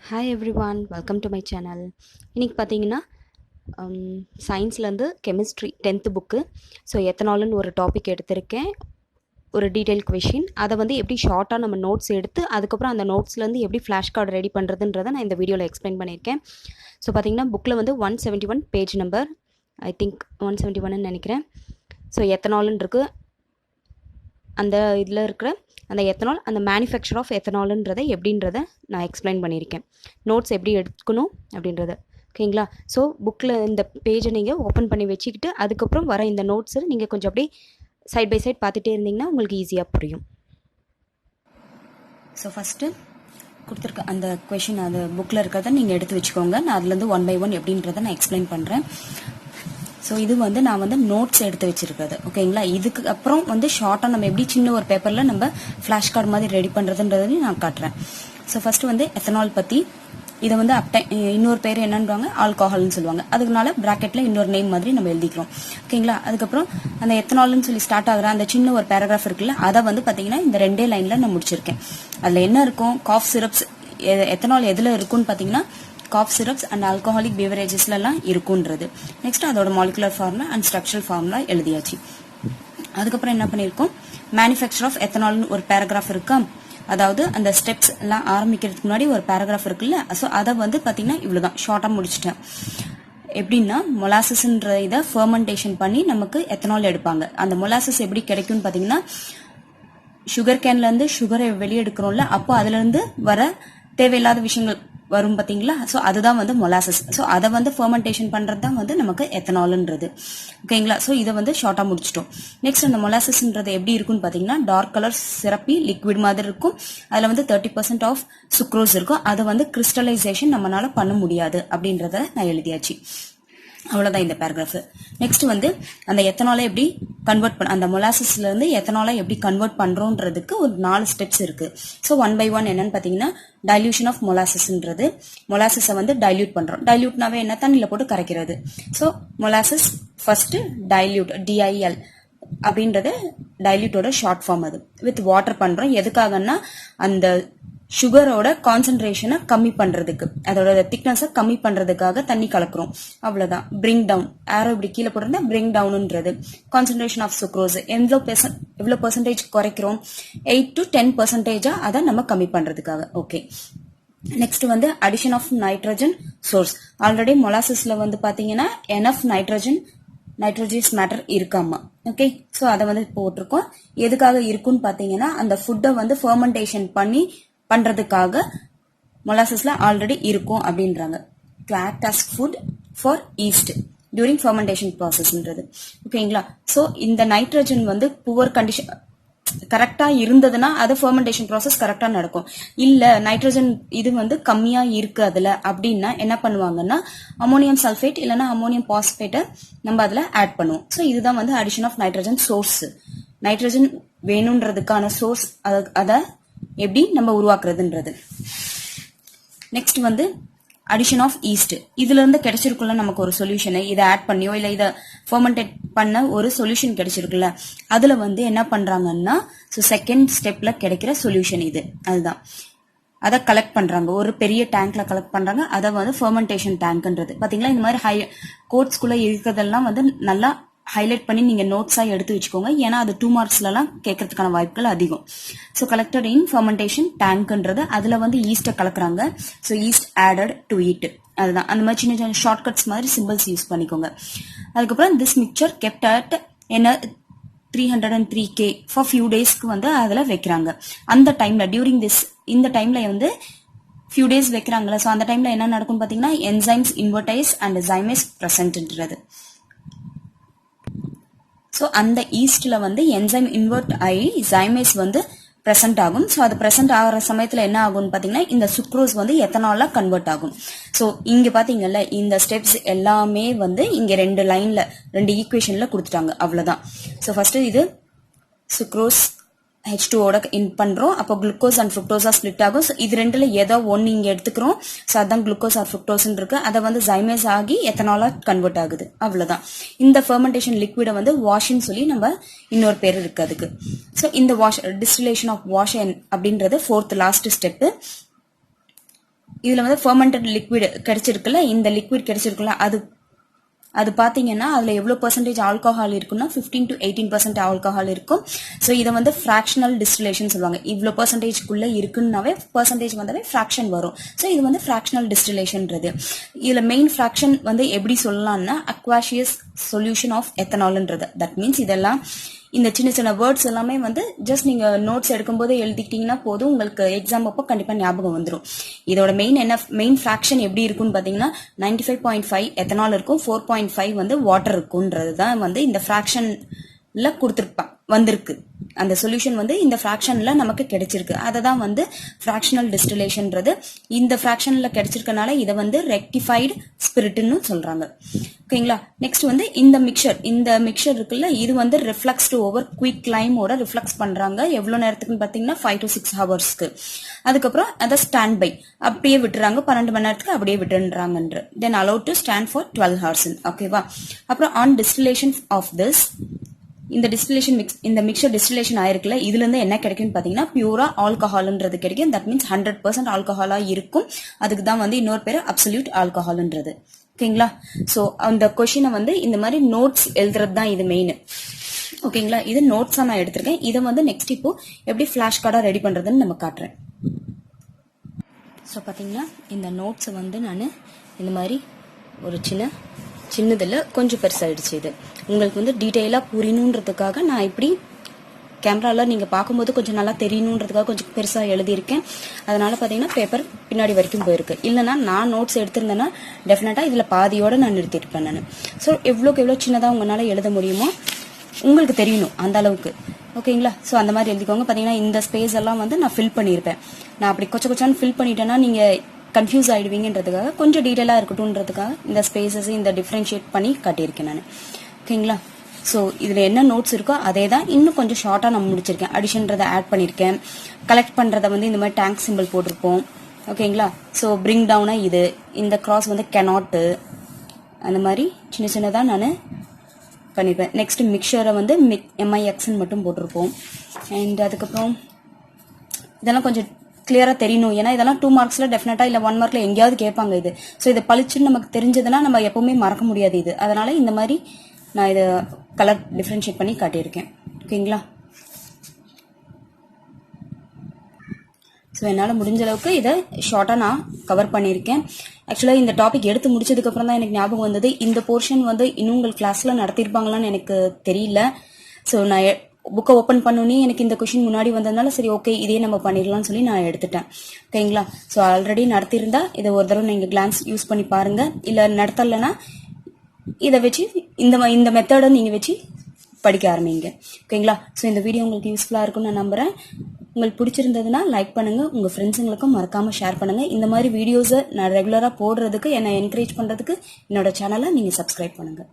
Hi everyone, welcome to my channel. இன்றைக்கி பார்த்தீங்கன்னா சயின்ஸ்லேருந்து chemistry 10th book. So எத்தனால்னு ஒரு topic எடுத்திருக்கேன், ஒரு டீட்டெயில் கொஷின். அதை வந்து எப்படி ஷார்ட்டாக நம்ம நோட்ஸ் எடுத்து அதுக்கப்புறம் அந்த நோட்ஸ்லேருந்து எப்படி ஃப்ளாஷ் கார்டு ரெடி பண்ணுறதுன்றதை நான் இந்த வீடியோவில் எக்ஸ்பிளைன் பண்ணியிருக்கேன். ஸோ பார்த்தீங்கன்னா புக்கில் வந்து 171 பேஜ் நம்பர், ஐ திங்க் 171ன்னு நினைக்கிறேன். ஸோ எத்தனால்னு இருக்குது. அந்த இதில் இருக்கிற அந்த எத்தனால், அந்த மேனுஃபேக்சர் ஆஃப் எத்தனால்ன்றதை எப்படின்றத நான் எக்ஸ்பிளைன் பண்ணியிருக்கேன். நோட்ஸ் எப்படி எடுக்கணும் அப்படின்றத, ஓகேங்களா? ஸோ புக்கில் இந்த பேஜை நீங்கள் ஓப்பன் பண்ணி வச்சுக்கிட்டு அதுக்கப்புறம் வர இந்த நோட்ஸை நீங்கள் கொஞ்சம் அப்படியே சைட் பை சைட் பார்த்துட்டே இருந்தீங்கன்னா உங்களுக்கு ஈஸியாக புரியும். ஸோ ஃபஸ்ட்டு கொடுத்துருக்க அந்த கொஷின், அந்த புக்கில் இருக்கிறத நீங்கள் எடுத்து வச்சுக்கோங்க. நான் அதுலேருந்து 1 by 1 எப்படின்றத நான் எக்ஸ்பிளைன் பண்ணுறேன். ஸோ இது வந்து நான் வந்து நோட்ஸ் எடுத்து வச்சிருக்கிறது, ஓகேங்களா? இதுக்கு அப்புறம் வந்து ஷார்ட்டாக நம்ம எப்படி சின்ன ஒரு பேப்பரில் நம்ம ஃப்ளாஷ் கார்டு மாதிரி ரெடி பண்ணுறதுன்றதையும் நான் காட்டுறேன். ஸோ ஃபஸ்ட்டு வந்து எத்தனால் பற்றி, இதை வந்து இன்னொரு பேர் என்னன்றாங்க, ஆல்கஹால்னு சொல்லுவாங்க. அதுக்குனால ப்ராக்கெட்டில் இன்னொரு நேம் மாதிரி நம்ம எழுதிக்கிறோம், ஓகேங்களா? அதுக்கப்புறம் அந்த எத்தனால்னு சொல்லி ஸ்டார்ட் ஆகிற அந்த சின்ன ஒரு பேராகிராஃப் இருக்குல்ல, அதை வந்து பார்த்தீங்கன்னா இந்த 2 லைனில் நான் முடிச்சிருக்கேன். அதில் என்ன இருக்கும், காஃப் சிரப்ஸ் எத்தனால் எதில் இருக்குன்னு பார்த்தீங்கன்னா காஃப் சிரப்ஸ் அண்ட் ஆல்கஹாலிக் பீவரேஜஸ்லாம் இருக்குன்றது. நெக்ஸ்ட் அதோட molecular formula and structural formula எழுதியாச்சு. அதுக்கப்புறம் என்ன பண்ணியிருக்கோம், மேனுஃபேக்சர் ஆஃப் எத்தனால்னு ஒரு பேராகிராஃப் இருக்கா, அதாவது அந்த ஸ்டெப்ஸ் எல்லாம் ஆரம்பிக்கிறதுக்கு முன்னாடி ஒரு பேராகிராஃப் இருக்குல்ல. ஸோ அதை வந்து பார்த்தீங்கன்னா இவ்வளோதான், ஷார்ட்டாக முடிச்சிட்டேன். எப்படின்னா மொலாசஸ்ன்ற இதை ஃபெர்மெண்டேஷன் பண்ணி நமக்கு எத்தனால் எடுப்பாங்க. அந்த மொலாசஸ் எப்படி கிடைக்கும்னு பார்த்தீங்கன்னா, சுகர் கேன்லேருந்து சுகரை வெளியே எடுக்கிறோம்ல, அப்போ அதுலேருந்து வர தேவையில்லாத விஷயங்கள் வரும் பார்த்தீங்களா. ஸோ அதுதான் வந்து மொலாசஸ். ஸோ அதை வந்து ஃபெர்மெண்டேஷன் பண்ணுறது தான் வந்து நமக்கு எத்தனால்ன்றது, ஓகேங்களா? ஸோ இதை வந்து ஷார்ட்டாக முடிச்சிட்டோம். நெக்ஸ்ட் அந்த மொலாசஸ்ன்றது எப்படி இருக்குன்னு பார்த்தீங்கன்னா, டார்க் கலர் சிரப்பி லிக்விட் மாதிரி இருக்கும். அதில் வந்து 30% ஆஃப் சுக்ரோஸ் இருக்கும். அதை வந்து கிறிஸ்டலைசேஷன் நம்மளால பண்ண முடியாது அப்படின்றத நான் எழுதியாச்சு. அவ்வளோதான் இந்த பேராகிராஃப். நெக்ஸ்ட் வந்து அந்த எத்தனாலை எப்படி கன்வெர்ட் பண்ண, அந்த மொலாசஸ்ல இருந்து எத்தனாலை எப்படி கன்வெர்ட் பண்றோன்றதுக்கு ஒரு 4 ஸ்டெப்ஸ் இருக்கு. ஸோ 1 by 1 என்னன்னு பார்த்தீங்கன்னா, டைல்யூஷன் ஆஃப் மொலாசஸ்ன்றது, மொலாசஸை வந்து டைல்யூட் பண்றோம். டைல்யூட்னாவே என்ன, தண்ணியில் போட்டு கரைக்கிறது. So molasses first dilute, DIL அப்படின்றது டைல்யூட்டோட ஷார்ட் ஃபார்ம். அது வித் வாட்டர் பண்றோம். எதுக்காகன்னா அந்த சுகரோட கான்சென்ட்ரேஷனை கம்மி பண்றதுக்கு, அதோட திக்னஸை கம்மி பண்றதுக்காக தண்ணி கலக்குறோம், அவ்வளவுதான். பிரிங் டவுன், ஆரோ இப்படி கீழே போட்டிருந்தா பிரிங் டவுன்ன்றது கான்சென்ட்ரேஷன் ஆஃப் சுக்ரோஸ். எவ்வளவு பெர்சன்டேஜ் குறைக்கிறோம், 8 to 10% அதை நம்ம கம்மி பண்றதுக்காக, ஓகே. நெக்ஸ்ட் வந்து addition of nitrogen source. Already மொலாசஸ்ல வந்து பாத்தீங்கன்னா எனஃப் நைட்ரோஜியஸ் மேட்டர் இருக்காமா, ஓகே. ஸோ அதை வந்து போட்டிருக்கோம். எதுக்காக இருக்குன்னு பாத்தீங்கன்னா, அந்த ஃபுட்டை வந்து ஃபெர்மெண்டேஷன் பண்றதுக்காக மொலாசஸ்ல ஆல்ரெடி இருக்கும் அப்படின்றாங்க. To act as food for yeast during fermentation ப்ராசஸ்ன்றது, ஓகேங்களா? ஸோ இந்த நைட்ரஜன் வந்து புவர் கண்டிஷன் கரெக்டா இருந்ததுன்னா அது ஃபெர்மெண்டேஷன் ப்ராசஸ் கரெக்டா நடக்கும். இல்ல நைட்ரஜன் இது வந்து கம்மியா இருக்கு அதுல அப்படின்னா என்ன பண்ணுவாங்கன்னா, அமோனியம் சல்ஃபேட் இல்லைன்னா அமோனியம் பாஸ்பேட்டை நம்ம அதுல ஆட் பண்ணுவோம். ஸோ இதுதான் வந்து addition of nitrogen source. Nitrogen வேணும்ன்றதுக்கான சோர்ஸ், அதை எப்படி நம்ம உருவாக்குறதுன்றது. நெக்ஸ்ட் வந்து அடிஷன் ஆஃப் ஈஸ்ட். இதுல இருந்து கிடைச்சிருக்குள்ள நமக்கு ஒரு சொல்யூஷன், இதை ஆட் பண்ணியோ இல்ல இதை ஃபெர்மெண்டேட் பண்ண ஒரு சொல்யூஷன் கிடைச்சிருக்குல்ல, அதுல வந்து என்ன பண்றாங்கன்னா, செகண்ட் ஸ்டெப்ல கிடைக்கிற சொல்யூஷன் இது, அதுதான். அதை கலெக்ட் பண்றாங்க, ஒரு பெரிய டேங்க்ல கலெக்ட் பண்றாங்க. அதை வந்து ஃபெர்மெண்டேஷன் டேங்க்ன்றது பாத்தீங்களா. இந்த மாதிரி கோட்ஸ்குள்ள இருக்கிறதெல்லாம் வந்து நல்லா ஹைலைட் பண்ணி நீங்க நோட்ஸா எடுத்து வச்சுக்கோங்க. ஏன்னா அது 2 மார்க்ஸ்லாம் கேட்கறதுக்கான வாய்ப்புகள் அதிகம். ஸோ கலெக்டட் இன் ஃபெர்மெண்டேஷன் டேங்க்ன்றது, அதுல வந்து ஈஸ்ட்டை கலக்குறாங்க. So yeast added to it, அதுதான். அந்த மாதிரி சின்ன சின்ன ஷார்ட்கட்ஸ் மாதிரி சிம்பிள்ஸ் யூஸ் பண்ணிக்கோங்க. அதுக்கப்புறம் திஸ் மிக்சர் கெப்ட் அட் என்ன 303K ஃபார் ஃபியூ டேஸ்க்கு வந்து அதுல வைக்கிறாங்க. அந்த டைம்ல டியூரிங் திஸ், இந்த டைம்ல வந்து ஃபியூ டேஸ் வைக்கிறாங்களா. ஸோ அந்த டைம்ல என்ன நடக்கும் பாத்தீங்கன்னா, என்சைம்ஸ் இன்வெர்டைஸ் அண்ட் ஜைமேஸ் பிரசன்ட்ன்றது. ஸோ அந்த ஈஸ்ட்ல வந்து என்சைம் இன்வெர்ட் ஆகி ஜைமேஸ் வந்து பிரசன்ட் ஆகும். ஸோ அது பிரசன்ட் ஆகிற சமயத்துல என்ன ஆகும்னு பாத்தீங்கன்னா, இந்த சுக்ரோஸ் வந்து எத்தனாலா கன்வெர்ட் ஆகும். ஸோ இங்க பாத்தீங்கல்ல, இந்த ஸ்டெப்ஸ் எல்லாமே வந்து இங்க 2 ஈக்குவேஷன்ல கொடுத்துட்டாங்க, அவ்வளவுதான். ஸோ ஃபர்ஸ்ட் இது சுக்ரோஸ் H2ஓட இன் பண்றோம். அப்போ குளுக்கோஸ் அண்ட் ஃப்ருக்டோஸா ஸ்பிளிட் ஆகும். ஸோ இது 2ல ஏதோ ஒன்னு இங்க எடுத்துக்கிறோம். ஸோ அதான் குளுக்கோஸ் ஆர் ஃப்ருக்டோஸ் இருக்கு. அதை வந்து ஜைமேஸ் ஆகி எத்தனாலா கன்வெர்ட் ஆகுது, அவ்வளவுதான். இந்த ஃபெர்மெண்டேஷன் லிக்விட வந்து வாஷ்ன்னு சொல்லி நம்ம இன்னொரு பேர் இருக்கு அதுக்கு. ஸோ இந்த வாஷ், டிஸ்டிலேஷன் ஆஃப் வாஷ் அப்படின்றது 4th லாஸ்ட் ஸ்டெப். இதுல வந்து ஃபெர்மெண்டட் லிக்விட் கிடைச்சிருக்குல்ல, இந்த லிக்விட் கிடைச்சிருக்குல்ல, அது பாத்தீங்கன்னா அதுல எவ்வளவு பெர்சன்டேஜ் ஆல்கஹால் இருக்குன்னா 15 to 18% ஆல்கஹால் இருக்கும். ஸோ இதை வந்து ஃபிராக்ஷனல் டிஸ்டிலேஷன் சொல்லுவாங்க. இவ்வளோ பெர்சன்டேஜ்க்குள்ள இருக்குன்னாவே பெர்சன்டேஜ் வந்தாவே ஃபிராக்ஷன் வரும். ஸோ இது வந்து ஃபிராக்ஷனல் டிஸ்டிலேஷன்ன்றது. இதுல மெயின் ஃபிராக்ஷன் வந்து எப்படி சொல்லலாம்னா அக்வாஷியஸ் சொல்யூஷன் ஆஃப் எத்தனால்ன்றது. தட் மீன்ஸ் இதெல்லாம் இந்த சின்ன சின்ன வேர்ட்ஸ் எல்லாமே வந்து ஜஸ்ட் நீங்க நோட்ஸ் எடுக்கும்போது எழுதிக்கிட்டீங்கன்னா போதும், உங்களுக்கு எக்ஸாம் அப்போ கண்டிப்பா ஞாபகம் வந்துடும். இதோட மெயின் ஃபிராக்ஷன் எப்படி இருக்குன்னு பாத்தீங்கன்னா 95.5 எத்தனால் இருக்கும், 4.5 வந்து வாட்டர் இருக்கும்ன்றது தான் வந்து இந்த ஃபிராக்ஷன்ல கொடுத்துருப்பான் வந்திருக்கு. அந்த சொல்யூஷன் வந்து இந்த ஃபிராக்ஷன்ல நமக்கு கிடைச்சிருக்கு. அதை தான் வந்து ஃபிராக்ஷனல் டிஸ்டிலேஷன்ன்றது. இந்த ஃபிராக்ஷன்ல கிடைச்சிருக்கனால இதை வந்து ரெக்டிஃபைடு ஸ்பிரிட்னு சொல்றாங்க. ஓகேங்களா. நெக்ஸ்ட் வந்து இந்த மிக்சர் இருக்குல்ல, இது வந்து ரிஃப்ளக்ஸ் டு ஓவர் குயிக் லைமோட ரிஃப்ளக்ஸ் பண்றாங்க. எவ்வளவு நேரத்துக்குன்னு பாத்தீங்கன்னா 5 to 6 ஹவர்ஸ்க்கு. அதுக்கப்புறம் அதை ஸ்டாண்ட் பை அப்படியே விட்டுறாங்க, 12 மணி நேரத்துக்கு அப்படியே விட்டுறாங்க. Then allowed to stand for 12 hours. ஓகேவா. அப்புறம் ஆன் டிஸ்டிலேஷன் ஆஃப் திஸ், இந்த மிக்சர் டிஸ்டிலேஷன் ஆயிருக்குல்ல, இதுல இருந்து என்ன கிடைக்கும் பாத்தீங்கன்னா பியூரா ஆல்கஹால்ன்றது கிடைக்கும். தட் மீன்ஸ் 100% ஆல்கஹாலா இருக்கும். அதுக்கு தான் வந்து இன்னொரு பேரு அப்சல்யூட் ஆல்கஹால்ன்றது. ஓகேங்களா. சோ அந்த கொஸ்டினை வந்து இந்த மாதிரி நோட்ஸ் எழுதுறது தான் இது மெயின். ஓகேங்களா. இது நோட்ஸா நான் எடுத்திருக்கேன். இதை வந்து நெக்ஸ்ட் இப்போ எப்படி ஃபிளாஷ் கார்டா ரெடி பண்றதுன்னு நம்ம காட்டுறேன். ஸோ பாத்தீங்கன்னா இந்த நோட்ஸை வந்து நான் இந்த மாதிரி ஒரு சின்னதில் கொஞ்சம் பெருசாயிடுச்சு. இது உங்களுக்கு வந்து டீட்டெயிலாக புரியணுன்றதுக்காக நான் இப்படி கேமராவில் நீங்கள் பார்க்கும்போது கொஞ்சம் நல்லா தெரியணுன்றதுக்காக கொஞ்சம் பெருசாக எழுதியிருக்கேன். அதனால பார்த்தீங்கன்னா பேப்பர் பின்னாடி வரைக்கும் போயிருக்கு. இல்லைனா நான் நோட்ஸ் எடுத்திருந்தேன்னா டெஃபினட்டாக இதில் பாதியோடு நான் நிறுத்திருப்பேன் நான். ஸோ எவ்வளோக்கு எவ்வளோ சின்னதாக உங்களால் எழுத முடியுமோ உங்களுக்கு தெரியணும் அந்த அளவுக்கு. ஓகேங்களா. ஸோ அந்த மாதிரி எழுதிக்கோங்க. பார்த்தீங்கன்னா இந்த ஸ்பேஸ் எல்லாம் வந்து நான் ஃபில் பண்ணியிருப்பேன். நான் அப்படி கொச்சான்னு ஃபில் பண்ணிட்டேன்னா நீங்கள் கன்ஃபியூஸ் ஆயிடுவீங்கன்றதுக்காக கொஞ்சம் டீட்டெயிலாக இருக்கட்டும்ன்றதுக்காக இந்த ஸ்பேசஸ் இந்த டிஃப்ரென்ஷியேட் பண்ணி காட்டியிருக்கேன் நான். ஓகேங்களா. ஸோ இதில் என்ன நோட்ஸ் இருக்கோ அதே தான் இன்னும் கொஞ்சம் ஷார்ட்டாக நான் முடிச்சிருக்கேன். அடிஷன்றதை ஆட் பண்ணியிருக்கேன். கலெக்ட் பண்ணுறதை வந்து இந்த மாதிரி டேங்க் சிம்பிள் போட்டிருப்போம். ஓகேங்களா. ஸோ பிரிங் டவுனாக இது, இந்த கிராஸ் வந்து கெனாட்டு, அந்த மாதிரி சின்னதாக நான் பண்ணியிருப்பேன். நெக்ஸ்ட் மிக்சரை வந்து MIXன்னு மட்டும் போட்டிருப்போம். அண்ட் அதுக்கப்புறம் இதெல்லாம் கொஞ்சம் கிளியரா தெரியணும். ஏன்னா இதெல்லாம் 2 marksல டெஃபினட்டா இல்ல 1 markல எங்கேயாவது கேட்பாங்க இது. ஸோ இதை பளிச்சுன்னு நமக்கு தெரிஞ்சதுன்னா நம்ம எப்பவுமே மறக்க முடியாது இது. அதனால இந்த மாதிரி நான் இதை கலர் டிஃபரன்ஷியேட் பண்ணி காட்டியிருக்கேன். ஓகேங்களா. ஸோ என்னால் முடிஞ்ச அளவுக்கு இதை ஷார்ட்டாக நான் கவர் பண்ணியிருக்கேன். ஆக்சுவலாக இந்த டாபிக் எடுத்து முடிச்சதுக்கு அப்புறம் தான் எனக்கு ஞாபகம் வந்தது இந்த போர்ஷன் வந்து இன்னும் உங்கள் கிளாஸ்ல நடத்திருப்பாங்களான்னு எனக்கு தெரியல. ஸோ நான் புக்கை ஓப்பன் பண்ணோன்னே எனக்கு இந்த கொஷின் முன்னாடி வந்ததுனால சரி ஓகே இதே நம்ம பண்ணிடலாம்னு சொல்லி நான் எடுத்துட்டேன். ஓகேங்களா. ஸோ ஆல்ரெடி நடத்திருந்தா இதை ஒரு தடவை நீங்கள் கிளான்ஸ் யூஸ் பண்ணி பாருங்க. இல்லை நடத்தலைன்னா இதை வச்சு இந்த மெத்தடை நீங்கள் வச்சு படிக்க ஆரம்பிங்க. ஓகேங்களா. ஸோ இந்த வீடியோ உங்களுக்கு யூஸ்ஃபுல்லாக இருக்கும்னு நான் நம்புறேன். உங்களுக்கு பிடிச்சிருந்ததுன்னா லைக் பண்ணுங்க, உங்க ஃப்ரெண்ட்ஸுங்களுக்கும் மறக்காம ஷேர் பண்ணுங்க. இந்த மாதிரி வீடியோஸை நான் ரெகுலராக போடுறதுக்கு என்னை என்கரேஜ் பண்றதுக்கு என்னோட சேனலை நீங்க சப்ஸ்கிரைப் பண்ணுங்க.